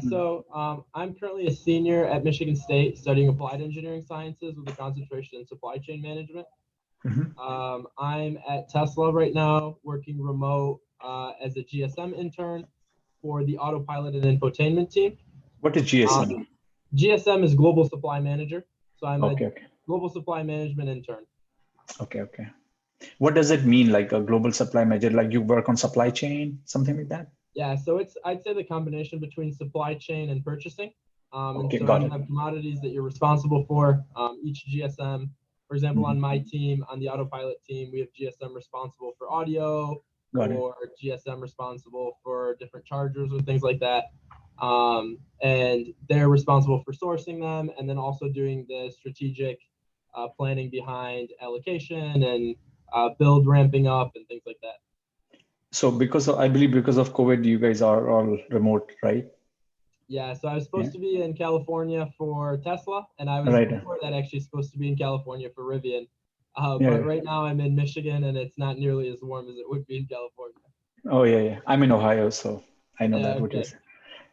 I'm currently a senior at Michigan State studying applied engineering sciences with a concentration in supply chain management. Mhm. I'm at Tesla right now working remote as a GSM intern for the autopilot and infotainment team. What is GSM? GSM is Global Supply Manager. So I'm a Okay, okay, Global Supply Management intern. okay, okay. What does it mean, like a global supply manager? Like you work on supply chain, something like that? Yeah, so I'd say the combination between supply chain and purchasing. And Okay, so got you it. have commodities that you're responsible for. Each GSM, for example, on Mhm. my team, on the autopilot team, we have GSM responsible for audio Got it. or GSM responsible for different chargers or things like that. And they're responsible for sourcing them and then also doing the strategic planning behind allocation and build ramping up and things like that. So I believe because of COVID, you guys are all remote, right? Yeah, so I was Yeah. supposed to be in California for Tesla, and I was Right. before that actually supposed to be in California for Rivian. Yeah, But yeah. right now I'm in Michigan, and it's not nearly as warm as it would be in California. Oh, yeah, yeah. I'm in Ohio, so I know Yeah, that what you're okay. saying.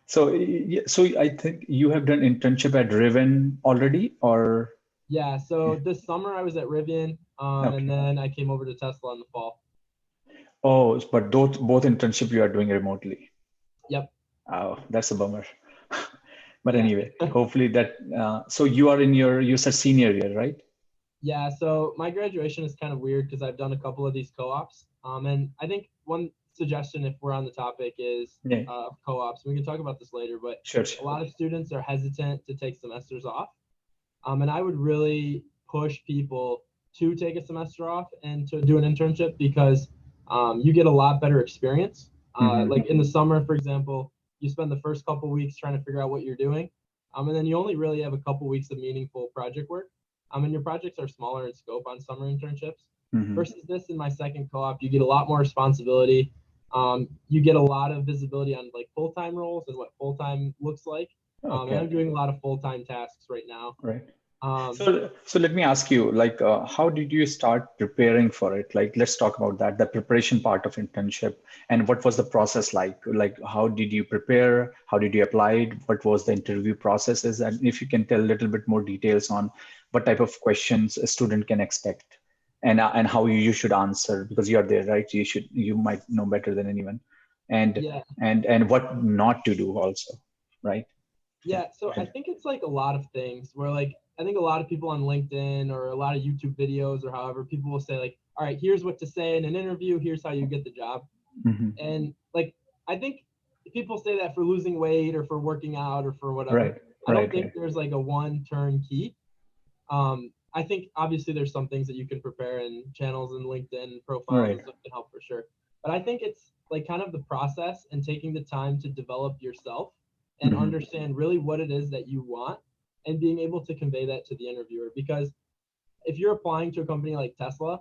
So, yeah, so I think you have done internship at Riven already, or Yeah, so yeah. this summer I was at Rivian, and Okay. then I came over to Tesla in the fall. Oh, but both internship you are doing remotely. Yep. Oh, that's a bummer. But Yeah. anyway, hopefully that. So you are in you said senior year, right? Yeah, so my graduation is kind of weird because I've done a couple of these co-ops. And I think one suggestion, if we're on the topic, is Yeah. co-ops. We can talk about this later, but Sure. a lot of students are hesitant to take semesters off. And I would really push people to take a semester off and to do an internship because you get a lot better experience. Hmm. Like in the summer, for example, you spend the first couple weeks trying to figure out what you're doing. And then you only really have a couple weeks of meaningful project work. And your projects are smaller in scope on summer internships. Hmm. Versus this in my second co-op, you get a lot more responsibility. You get a lot of visibility on like full-time roles and what full-time looks like. And Okay. I'm doing a lot of full-time tasks right now. Right. Um, So let me ask you, like, how did you start preparing for it? Like, let's talk about that, the preparation part of internship, and what was the process like? Like, how did you prepare? How did you apply it? What was the interview processes? And if you can tell a little bit more details on what type of questions a student can expect, and how you should answer because you are there, right? You might know better than anyone, and yeah, and what not to do also, right? yeah. Go So I ahead. think it's like a lot of things where like I think a lot of people on LinkedIn or a lot of YouTube videos or however people will say like, all right, here's what to say in an interview. Here's how you get the job. Hmm. And like I think people say that for losing weight or for working out or for whatever. Right, I don't right, think right. there's like a one turn key. I think obviously there's some things that you can prepare in channels and LinkedIn profiles and Right. stuff can help for sure. But I think it's like kind of the process and taking the time to develop yourself and Hmm. understand really what it is that you want and being able to convey that to the interviewer. Because if you're applying to a company like Tesla,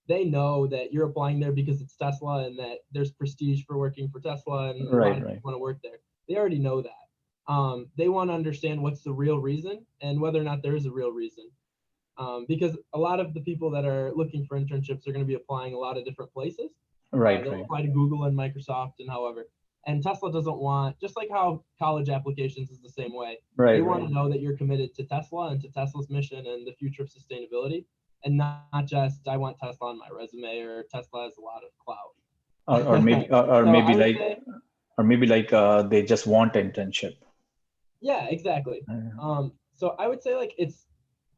they know that you're applying there because it's Tesla and that there's prestige for working for Tesla and a lot Right, of people right. want to work there. They already know that. They want to understand what's the real reason and whether or not there is a real reason. Because a lot of the people that are looking for internships are going to be applying a lot of different places. Right, They'll right, apply to Google and Microsoft and however. And Tesla doesn't want, just like how college applications is the same way, they right, want right. to know that you're committed to Tesla and to Tesla's mission and the future of sustainability, and not just I want Tesla on my resume or Tesla has a lot of Or clout. maybe or So maybe I would like say, they just want internship. yeah, exactly. So I would say like it's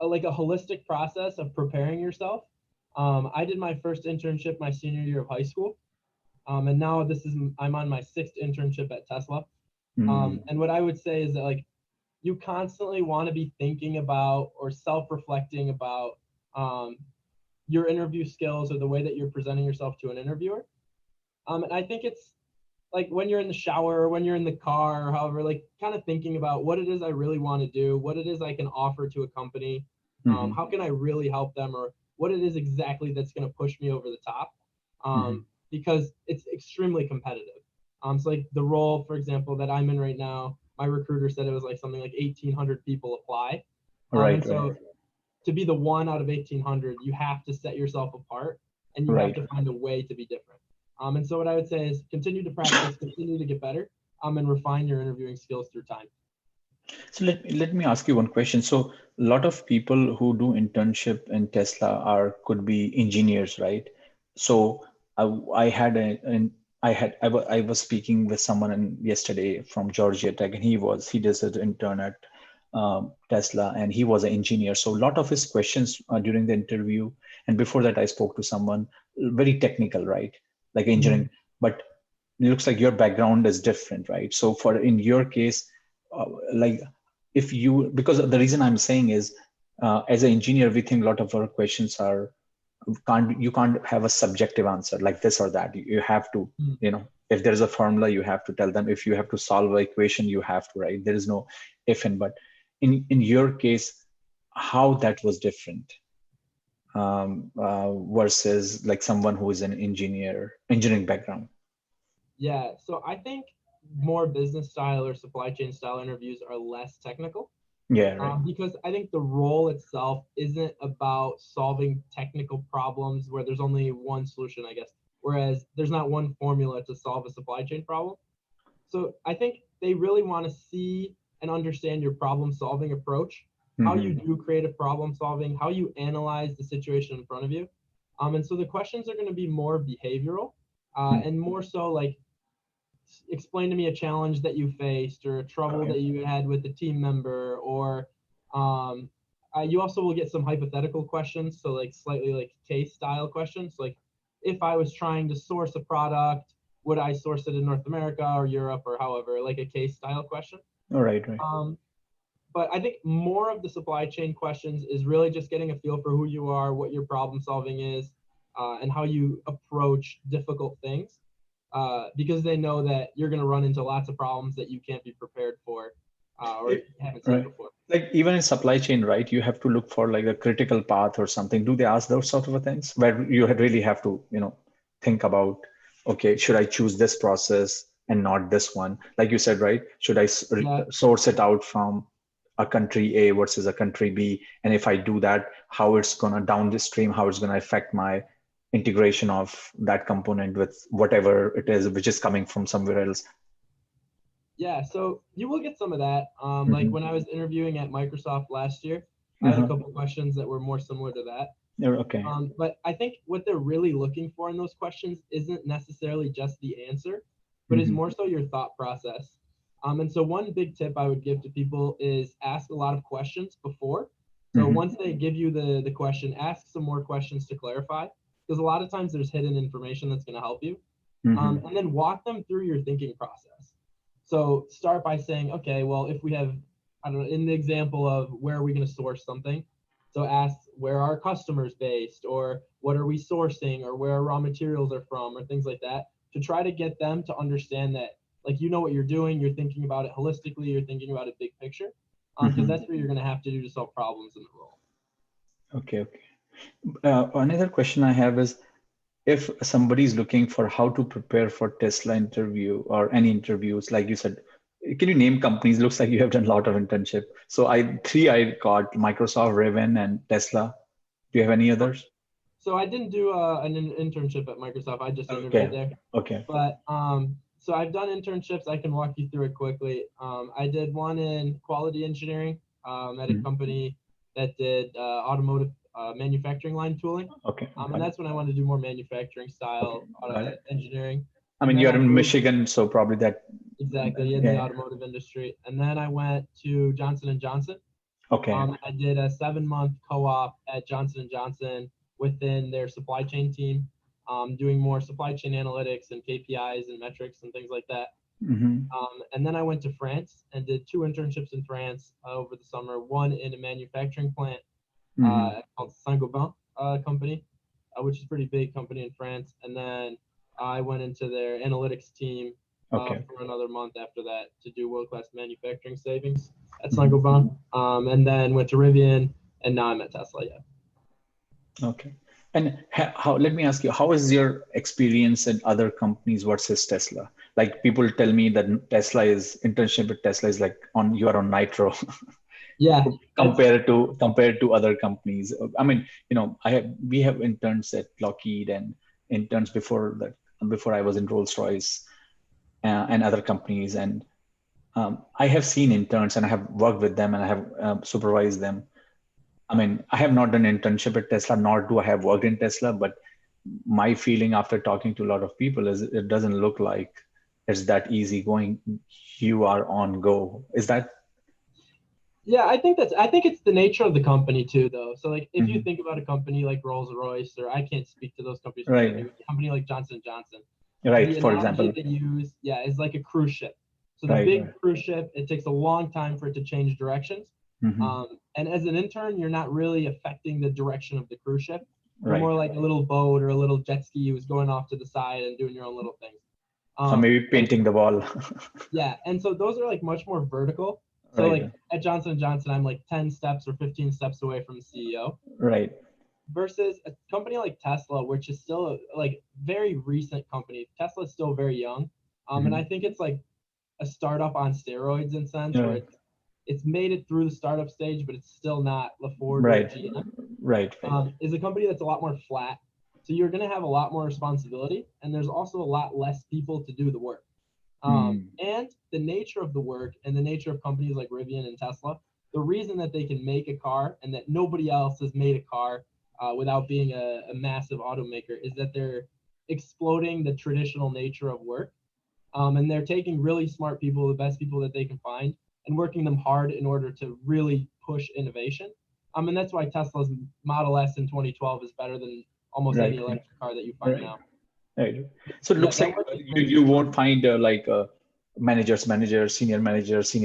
like a holistic process of preparing yourself. I did my first internship my senior year of high school, and now I'm on my sixth internship at Tesla. Mm, And what I would say is that like you constantly want to be thinking about or self-reflecting about um, your interview skills or the way that you're presenting yourself to an interviewer. And I think it's like when you're in the shower or when you're in the car or however, like kind of thinking about what it is I really want to do, what it is I can offer to a company, hmm, how can I really help them, or what it is exactly that's going to push me over the top, hmm. because it's extremely competitive. So like the role, for example, that I'm in right now, my recruiter said it was like something like 1,800 people apply, and Right, right, so to be the one out of 1,800, you have to set yourself apart and you have right, to find a way to be different. And so what I would say is continue to practice, continue to get better. and refine your interviewing skills through time. So let me ask you one question. So a lot of people who do internship in Tesla are could be engineers, right? So I had I was speaking with someone yesterday from Georgia Tech, and he does an intern at Tesla, and he was an engineer. So a lot of his questions during the interview, and before that, I spoke to someone very technical, right? Like engineering, but it looks like your background is different, right? So for in your case, like if you, because the reason I'm saying is, as an engineer, we think a lot of our questions are you can't have a subjective answer like this or that. You have to, you know, if there's a formula, you have to tell them. If you have to solve an equation, you have to, right? There is no if and but. In your case, how that was different versus like someone who is an engineering background. Yeah, so I think more business style or supply chain style interviews are less technical. Yeah, right. Because I think the role itself isn't about solving technical problems where there's only one solution, I guess. Whereas there's not one formula to solve a supply chain problem. So I think they really want to see and understand your problem solving approach, how you do creative problem solving, how you analyze the situation in front of you. And so the questions are going to be more behavioral and more so like explain to me a challenge that you faced or a trouble that you had with a team member, or you also will get some hypothetical questions, so like slightly like case style questions, like if I was trying to source a product, would I source it in North America or Europe or however, like a case style question. All right, right. But I think more of the supply chain questions is really just getting a feel for who you are, what your problem solving is, and how you approach difficult things. Because they know that you're going to run into lots of problems that you can't be prepared for or haven't seen Right. before. Like even in supply chain, right? You have to look for like a critical path or something. Do they ask those sort of things where you really have to, you know, think about, okay, should I choose this process and not this one? Like you said, right? Should I Yeah, source it out from a country A versus a country B? And if I do that, how it's gonna down the stream, how it's gonna affect my integration of that component with whatever it is, which is coming from somewhere else. yeah. So you will get some of that. Like when I was interviewing at Microsoft last year, I had a couple questions that were more similar to that. Okay. But I think what they're really looking for in those questions isn't necessarily just the answer, but is more so your thought process. And so one big tip I would give to people is ask a lot of questions before. So once they give you the question, ask some more questions to clarify, because a lot of times there's hidden information that's going to help you. And then walk them through your thinking process. So start by saying, okay, well, if we have, I don't know, in the example of where are we going to source something? So ask where are customers based, or what are we sourcing, or where our raw materials are from, or things like that, to try to get them to understand that, like, you know what you're doing, you're thinking about it holistically, you're thinking about it big picture, because that's what you're going to have to do to solve problems in the role. Okay, okay. Another question I have is, if somebody is looking for how to prepare for Tesla interview or any interviews, like you said, can you name companies? Looks like you have done a lot of internship. So I got Microsoft, Rivian, and Tesla. Do you have any others? So I didn't do an internship at Microsoft. I just interviewed Okay. there. Okay. But so I've done internships. I can walk you through it quickly. I did one in quality engineering at a company that did automotive manufacturing line tooling. Okay. And that's when I wanted to do more manufacturing style engineering. I And mean, then you're I in moved Michigan, so probably that. exactly in the automotive industry. And then I went to Johnson and Johnson. Okay. I did a 7-month co-op at Johnson and Johnson within their supply chain team, doing more supply chain analytics and KPIs and metrics and things like that. And then I went to France and did 2 internships in France over the summer. One in a manufacturing plant called Saint-Gobain company, which is a pretty big company in France. And then I went into their analytics team for another month after that to do world-class manufacturing savings at Saint-Gobain. And then went to Rivian, and now I'm at Tesla. Yeah. Okay. And how, let me ask you, how is your experience in other companies versus Tesla? Like people tell me that Tesla is internship with Tesla is like you are on nitro. Yeah. compared to other companies. I mean, you know, we have interns at Lockheed and interns before I was in Rolls-Royce. and other companies. And I have seen interns and I have worked with them and I have supervised them. I mean, I have not done internship at Tesla, nor do I have worked in Tesla, but my feeling after talking to a lot of people is it doesn't look like it's that easy going. You are on go. Is that? Yeah, I think it's the nature of the company too, though. So like if you Mhm. think about a company like Rolls-Royce, or I can't speak to those companies specifically, Right. but a company like Johnson & Johnson, Right. the For analogy example. they use, yeah, is like a cruise ship. So the Right. big Right. cruise ship, it takes a long time for it to change directions. Hmm. And as an intern, you're not really affecting the direction of the cruise ship. You're Right. more like a little boat or a little jet ski who's going off to the side and doing your own little things. Or maybe And painting the wall. yeah, and so those are like much more vertical. So Right. like at Johnson & Johnson, I'm like 10 steps or 15 steps away from the CEO Right. versus a company like Tesla, which is still a like very recent company. Tesla is still very young. And Hmm. I think it's like a startup on steroids in a sense where Right. it's made it through the startup stage, but it's still not LaFord or Right. GM. Right. Right. Is a company that's a lot more flat. So you're going to have a lot more responsibility, and there's also a lot less people to do the work. Hmm. And the nature of the work and the nature of companies like Rivian and Tesla, the reason that they can make a car and that nobody else has made a car without being a massive automaker is that they're exploding the traditional nature of work. And they're taking really smart people, the best people that they can find, and working them hard in order to really push innovation. And that's why Tesla's Model S in 2012 is better than almost any Right. electric car that you find Right. now. Right. So it Yeah, looks that like work is you won't find managers, senior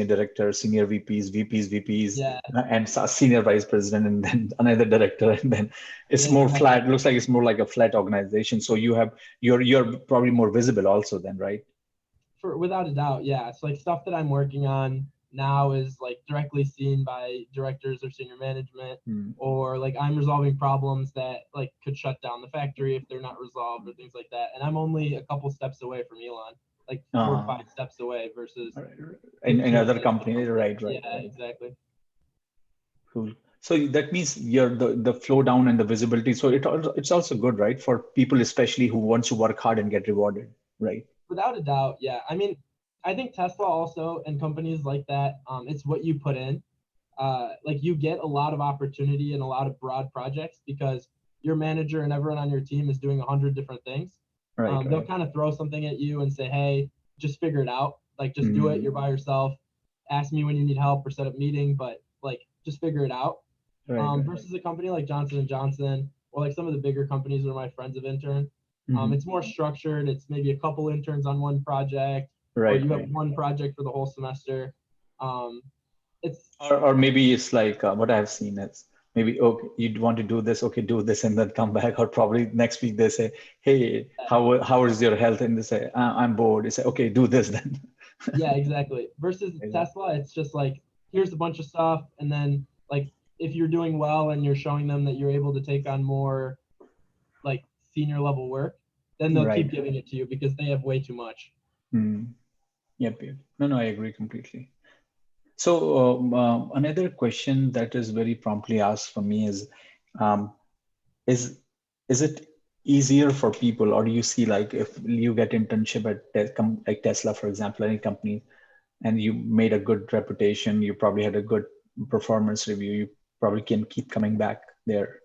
directors, senior VPs, yeah, and senior vice president, and then another director, and then it's yeah, more exactly. flat. It looks like it's more like a flat organization. So you're probably more visible also then, right? For without a doubt, yeah. So like stuff that I'm working on now is like directly seen by directors or senior management, Hmm. or like I'm resolving problems that like could shut down the factory if they're not resolved or things like that. And I'm only a couple steps away from Elon, like 4 to 5 Uh, steps away versus in 15 other minutes or companies, something. right, right, Yeah, right. exactly. Cool. So that means the flow down and the visibility. So it's also good, right, for people especially who wants to work hard and get rewarded, right? Without a doubt, yeah. I mean, I think Tesla also and companies like that, it's what you put in. Like you get a lot of opportunity and a lot of broad projects because your manager and everyone on your team is doing 100 different things. Right, They'll right. kind of throw something at you and say, "Hey, just figure it out. Like just do it. Mm, You're by yourself. Ask me when you need help or set up meeting, but like just figure it out." right, right. Versus a company like Johnson & Johnson or like some of the bigger companies where my friends have interned. Hmm. It's more structured. It's maybe a couple interns on one project, or Right, you have right. one project for the whole semester. Um, it's Or maybe it's like what I've seen is maybe, okay, you want to do this, okay, do this, and then come back. Or probably next week they say, hey, how is your health? And they say, I'm bored. They say, okay, do this then. Yeah, exactly. Versus Right. Tesla, it's just like here's a bunch of stuff, and then like if you're doing well and you're showing them that you're able to take on more like senior level work, then they'll keep Right. giving it to you because they have way too much. Hmm. Yep, yep. No, no, I agree completely. So another question that is very promptly asked for me um, is is it easier for people, or do you see like if you get internship at like Tesla, for example, any company, and you made a good reputation, you probably had a good performance review, you probably can keep coming back there,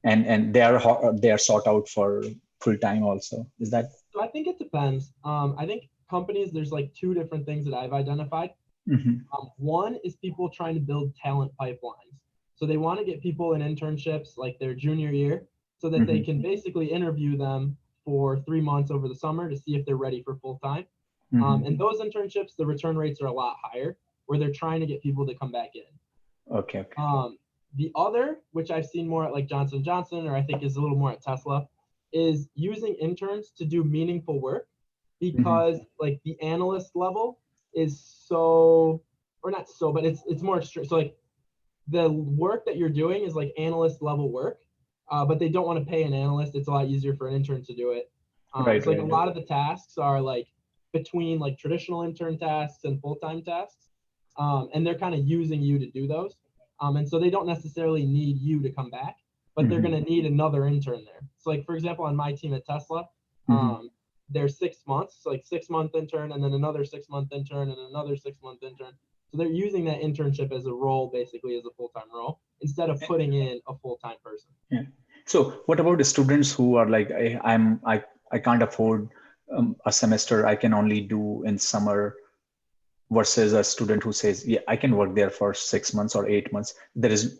and they are sought out for full time also. Is that? So I think it depends. I think companies there's like two different things that I've identified. Hmm. One is people trying to build talent pipelines. So they want to get people in internships like their junior year so that they Hmm. can basically interview them for 3 months over the summer to see if they're ready for full time. Hmm. And those internships, the return rates are a lot higher where they're trying to get people to come back in. Okay, okay. The other, which I've seen more at like Johnson & Johnson, or I think is a little more at Tesla, is using interns to do meaningful work Hmm. because like the analyst level is so, or not so, but it's more extreme. So like the work that you're doing is like analyst level work, but they don't want to pay an analyst. It's a lot easier for an intern to do it. Right, So like a right. lot of the tasks are like between like traditional intern tasks and full-time tasks, and they're kind of using you to do those. And so they don't necessarily need you to come back, but they're Hmm. going to need another intern there. So like for example, on my team at Tesla, Hmm. um, their 6 months, so like 6 month intern, and then another 6 month intern, and another 6 month intern. So they're using that internship as a role, basically as a full-time role, instead of putting in a full-time person. Yeah. So what about the students who are like, I can't afford a semester, I can only do in summer, versus a student who says, yeah, I can work there for 6 months or 8 months. There is,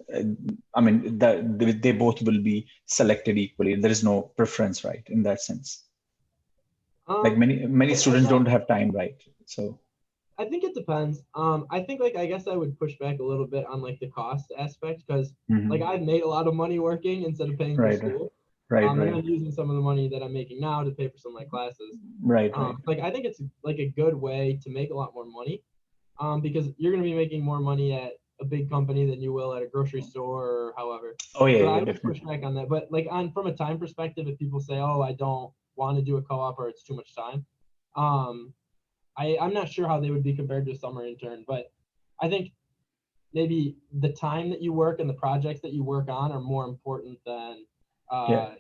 I mean, they both will be selected equally. There is no preference, right? In that sense, like many students Yeah, don't have time, right? So I think it depends. I think like I guess I would push back a little bit on like the cost aspect because like mhm. I've made a lot of money working instead of paying for Right, school. right, And right, I'm using some of the money that I'm making now to pay for some of my classes. right, right. Like I think it's like a good way to make a lot more money. Because you're gonna be making more money at a big company than you will at a grocery store or however. Oh yeah, So yeah, I would push definitely. back on that. But like on from a time perspective, if people say, "Oh, I don't want to do a co-op or it's too much time," um, I'm not sure how they would be compared to a summer intern, but I think maybe the time that you work and the projects that you work on are more important than Yeah.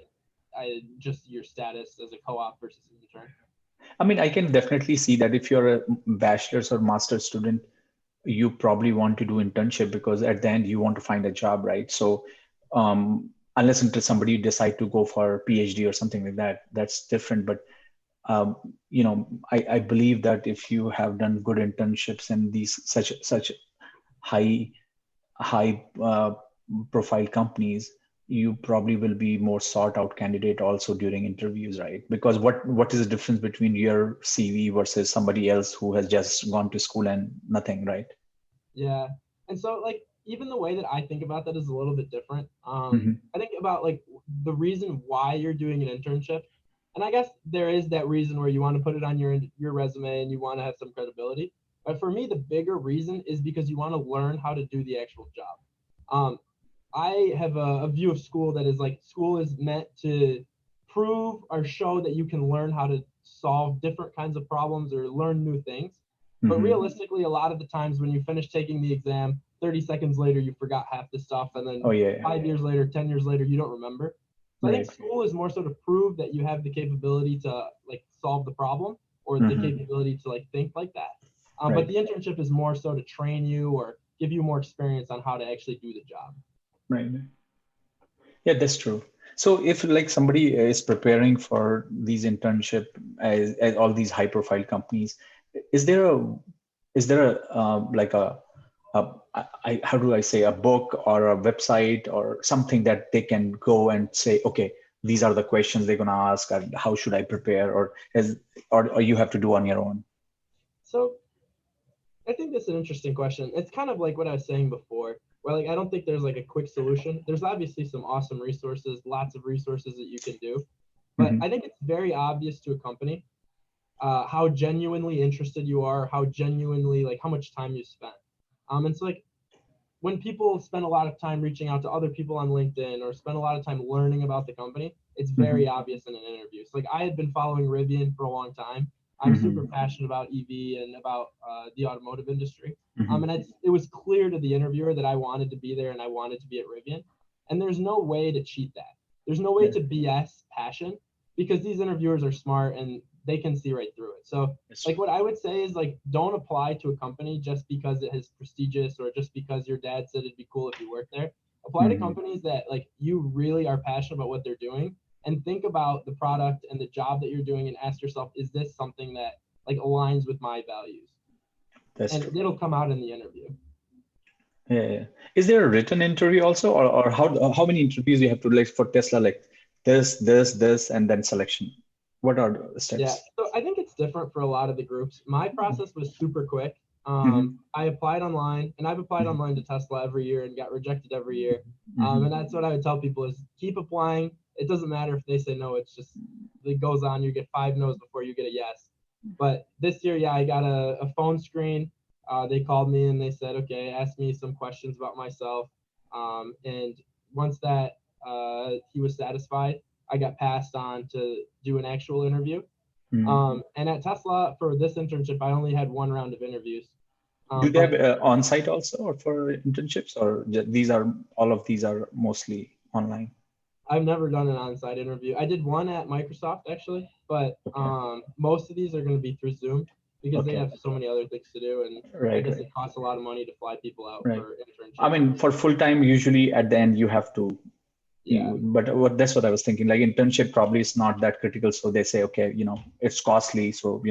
just your status as a co-op versus an intern. I mean, I can definitely see that if you're a bachelor's or master's student, you probably want to do internship because at the end you want to find a job, right? So unless until somebody decide to go for PhD or something like that, that's different. But I believe that if you have done good internships in these such high high profile companies, you probably will be more sought out candidate also during interviews, right? Because what is the difference between your CV versus somebody else who has just gone to school and nothing, right? Yeah. And so like even the way that I think about that is a little bit different. Hmm. I think about like the reason why you're doing an internship. And I guess there is that reason where you want to put it on your resume and you want to have some credibility. But for me, the bigger reason is because you want to learn how to do the actual job. Um, I have a view of school that is like school is meant to prove or show that you can learn how to solve different kinds of problems or learn new things. But Hmm. realistically, a lot of the times when you finish taking the exam, 30 seconds later, you forgot half the stuff. And Oh then yeah, 5 years later, 10 years later, you don't remember. So I think right. school is more so to prove that you have the capability to like solve the problem or the Hmm. capability to like think like that. But Right, the internship is more so to train you or give you more experience on how to actually do the job. right. Yeah, that's true. So if like somebody is preparing for these internship as all these high profile companies, is there a is there a like how do I say, a book or a website or something that they can go and say, okay, these are the questions they're gonna ask, and how should I prepare, or you have to do on your own? So I think that's an interesting question. It's kind of like what I was saying before, where like I don't think there's like a quick solution. There's obviously some awesome resources, lots of resources that you can do, but Hmm. I think it's very obvious to a company how genuinely interested you are, how genuinely like how much time you spent. And so like when people spend a lot of time reaching out to other people on LinkedIn or spend a lot of time learning about the company, it's Hmm. very obvious in an interview. So like I had been following Rivian for a long time. I'm super Hmm. passionate about EV and about the automotive industry. Hmm. And it was clear to the interviewer that I wanted to be there and I wanted to be at Rivian. And there's no way to cheat that. There's no way Yeah, to BS passion because these interviewers are smart and they can see right through it. So that's like true. what I would say is like don't apply to a company just because it is prestigious or just because your dad said it'd be cool if you worked there. Apply to Hmm. companies that like you really are passionate about what they're doing and think about the product and the job that you're doing and ask yourself, is this something that like aligns with my values? That's And true. it'll come out in the interview. Yeah, yeah. Is there a written interview also, or how many interviews you have to, like for Tesla, like this, and then selection? What are the Yeah, steps? so I think it's different for a lot of the groups. My process was super quick. Hmm. I applied online, and I've applied Hmm. online to Tesla every year and got rejected every year. Hmm. And that's what I would tell people is keep applying. It doesn't matter if they say no. It's just it goes on. You get 5 no's before you get a yes. But this year, yeah, I got a phone screen. They called me and they said, okay, ask me some questions about myself. And once that he was satisfied, I got passed on to do an actual interview. Hmm. And at Tesla for this internship, I only had one round of interviews. Do they have But on-site also, or for internships, or these are all of these are mostly online? I've never done an on-site interview. I did one at Microsoft actually, but Okay. most of these are going to be through Zoom because they Okay. have so many other things to do, and I Right, guess right, it costs a lot of money to fly people out right. for I internships. mean, for full time, usually at the end you have to. Yeah, But that's what I was thinking. Like internship probably is not that critical, so they say, okay, it's costly, so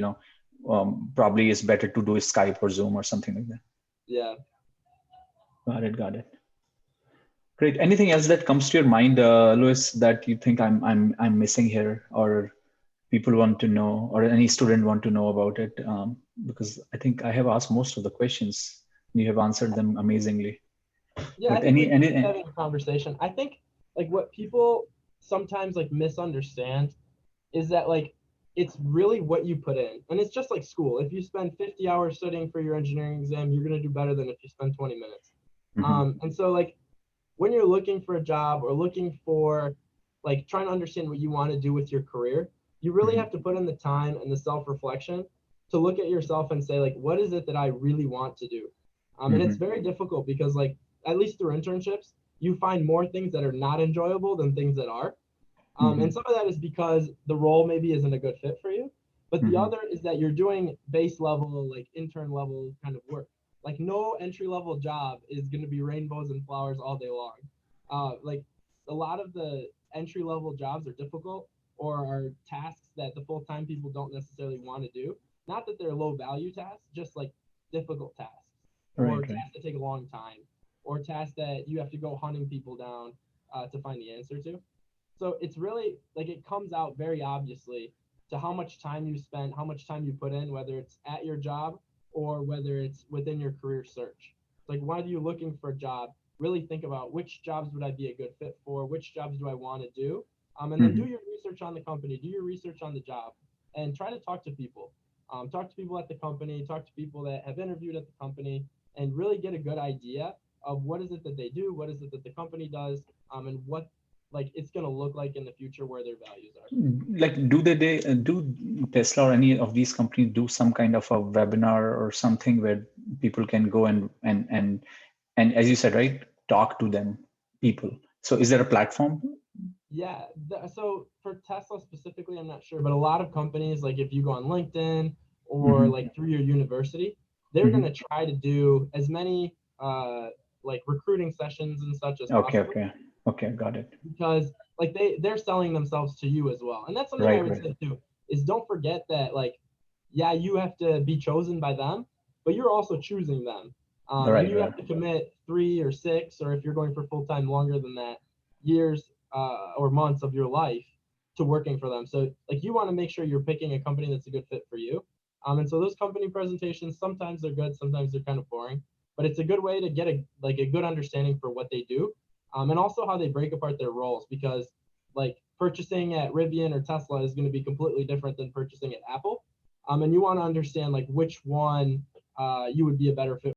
probably it's better to do Skype or Zoom or something like that. yeah. Got it, got it. Great. Anything else that comes to your mind, Louis, that you think I'm missing here, or people want to know, or any student want to know about it? Because I think I have asked most of the questions. You have answered them amazingly. Yeah, I But think we any, keep having a conversation. I think like what people sometimes like misunderstand is that like it's really what you put in. And it's just like school. If you spend 50 hours studying for your engineering exam, you're gonna do better than if you spend 20 minutes. Mhm, And so like when you're looking for a job or looking for like trying to understand what you want to do with your career, you really mhm, have to put in the time and the self-reflection to look at yourself and say like, what is it that I really want to do? And it's mhm, very difficult because like at least through internships, you find more things that are not enjoyable than things that are. And mhm, some of that is because the role maybe isn't a good fit for you. But the mhm. other is that you're doing base level, like intern level kind of work. Like no entry level job is going to be rainbows and flowers all day long. Like a lot of the entry level jobs are difficult or are tasks that the full time people don't necessarily want to do. Not that they're low value tasks, just like difficult tasks or Right, right. tasks that take a long time or tasks that you have to go hunting people down to find the answer to. So it's really like it comes out very obviously to how much time you spend, how much time you put in, whether it's at your job or whether it's within your career search. Like, why are you looking for a job? Really think about which jobs would I be a good fit for, which jobs do I want to do, and then do Mhm, your research on the company, do your research on the job, and try to talk to people. Talk to people at the company, talk to people that have interviewed at the company, and really get a good idea of what is it that they do, what is it that the company does, and what like it's going to look like in the future where their values are. like do Tesla or any of these companies do some kind of a webinar or something where people can go and as you said, right, talk to them, people. So is there a platform? Yeah, so for Tesla specifically, I'm not sure, but a lot of companies, like if you go on LinkedIn or Hmm. like through your university, they're going to Hmm. try to do as many like recruiting sessions and such as Okay, possible okay, okay, got it. because like they're selling themselves to you as well. And that's something I Right, would right, say too is don't forget that like yeah, you have to be chosen by them, but you're also choosing them. And right, you right. have to commit 3 or 6, or if you're going for full time longer than that, years or months of your life to working for them. So like you want to make sure you're picking a company that's a good fit for you. And so those company presentations sometimes they're good, sometimes they're kind of boring, but it's a good way to get a good understanding for what they do, and also how they break apart their roles because like purchasing at Rivian or Tesla is going to be completely different than purchasing at Apple, and you want to understand like which one you would be a better fit